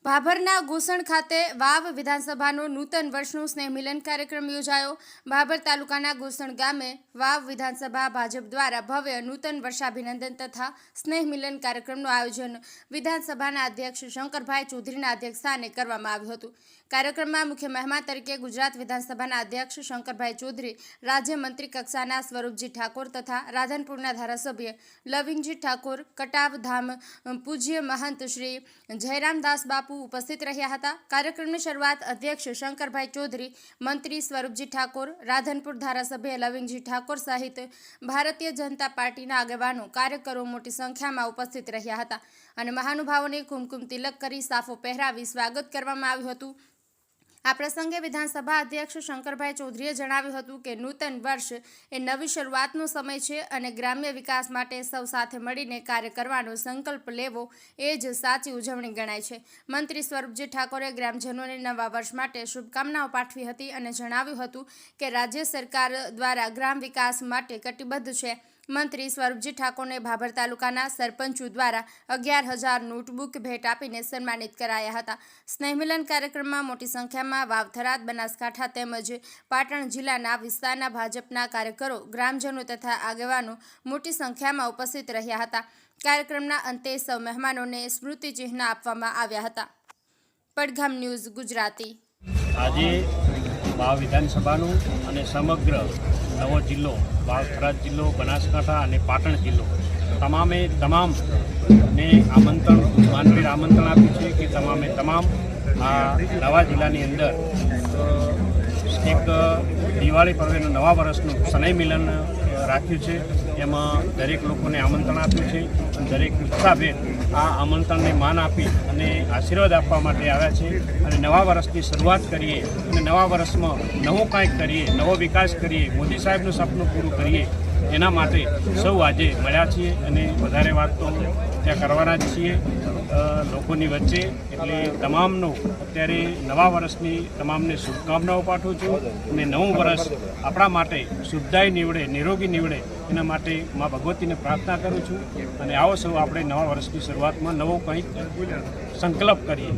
ભાભરના ઘોસણ ખાતે વાવ વિધાનસભાનો નૂતન વર્ષનો સ્નેહ મિલન કાર્યક્રમ યોજાયો। ભાભર તાલુકાના ઘોસણ ગામે વાવ વિધાનસભા ભાજપ દ્વારા ભવ્ય નૂતન વર્ષાભિનંદન તથા સ્નેહ મિલન કાર્યક્રમનું આયોજન વિધાનસભાના અધ્યક્ષ શંકરભાઈ ચૌધરીના અધ્યક્ષસ્થાને કરવામાં આવ્યું હતું। કાર્યક્રમમાં મુખ્ય મહેમાન તરીકે ગુજરાત વિધાનસભાના અધ્યક્ષ શંકરભાઈ ચૌધરી, રાજ્યમંત્રી કક્ષાના સ્વરૂપજી ઠાકોર તથા રાધનપુરના ધારાસભ્ય લવિંગજી ઠાકોર, કટાવ ધામ પૂજ્ય મહંત શ્રી જયરામદાસ બાપુ उपस्थित રહ્યા હતા। કાર્યક્રમની શરૂઆત અધ્યક્ષ શંકરભાઈ ચૌધરી, મંત્રી સ્વરૂપજી ઠાકોર, રાધનપુર ધારાસભ્ય લવિંગજી ઠાકોર સહિત ભારતીય જનતા પાર્ટીના આગેવાનો, કાર્યકરો મોટી સંખ્યામાં ઉપસ્થિત રહ્યા હતા અને મહાનુભાવોને કુમકુમ તિલક કરી સાફો પહેરાવી સ્વાગત કરવામાં આવ્યું હતું। આ પ્રસંગે વિધાનસભા અધ્યક્ષ શંકરભાઈ ચૌધરીએ જણાવ્યું હતું કે નૂતન વર્ષ એ નવી શરૂઆતનો સમય છે અને ગ્રામ્ય વિકાસ માટે સૌ સાથે મળીને કાર્ય કરવાનો સંકલ્પ લેવો એ જ સાચી ઉજવણી ગણાય છે। મંત્રી સ્વરૂપજી ઠાકોરે ગ્રામજનોને નવા વર્ષ માટે શુભકામનાઓ પાઠવી હતી અને જણાવ્યું હતું કે રાજ્ય સરકાર દ્વારા ગ્રામ વિકાસ માટે કટિબદ્ધ છે। મંત્રી સ્વરૂપજી ઠાકોરને ભાભર તાલુકાના સરપંચો દ્વારા 11,000 નોટબુક ભેટ આપીને સન્માનિત કરાયા હતા। સ્નેહમિલન કાર્યક્રમમાં મોટી સંખ્યામાં વાવ, થરાદ, બનાસકાંઠા તેમજ પાટણ જિલ્લાના વિસ્તારના ભાજપના કાર્યકરો, ગ્રામજનો તથા આગેવાનો મોટી સંખ્યામાં ઉપસ્થિત રહ્યા હતા। કાર્યક્રમના અંતે સૌ મહેમાનોને સ્મૃતિચિહ્ન આપવામાં આવ્યા હતા। પડઘમ ન્યૂઝ ગુજરાતી। આજે વાવ વિધાનસભાનું અને સમગ્ર નવો જિલ્લો વાવ, થરાદ જિલ્લો, બનાસકાંઠા અને પાટણ જિલ્લો તમામે તમામને આમંત્રણ આપ્યું છે કે તમામે તમામ આ નવા જિલ્લાની અંદર એક દિવાળી પર્વનું નવા વર્ષનું સ્નેહ મિલન રાખ્યું છે। એમાં દરેક લોકોને આમંત્રણ આપ્યું છે અને દરેક ઉત્સાહભેર આ આમંત્રણને માન આપી અને આશીર્વાદ આપવા માટે આવ્યા છે અને નવા વર્ષની શરૂઆત કરીએ અને નવા વર્ષમાં નવું કંઈક કરીએ, નવો વિકાસ કરીએ, મોદી સાહેબનું સપનું પૂરું કરીએ, એના માટે સૌ આજે મળ્યા છીએ અને વધારે વાત તો ત્યાં કરવાના જ છીએ લોકોની વચ્ચે। એટલે તમામનો અત્યારે નવા વર્ષની તમામને શુભકામનાઓ પાઠવું છું અને નવું વર્ષ આપણા માટે શુભદાયી નીવડે, નિરોગી નીવડે એના માટે મા ભગવતીને પ્રાર્થના કરું છું અને આવો સૌ આપણે નવા વર્ષની શરૂઆતમાં નવો કંઈક સંકલ્પ કરીએ।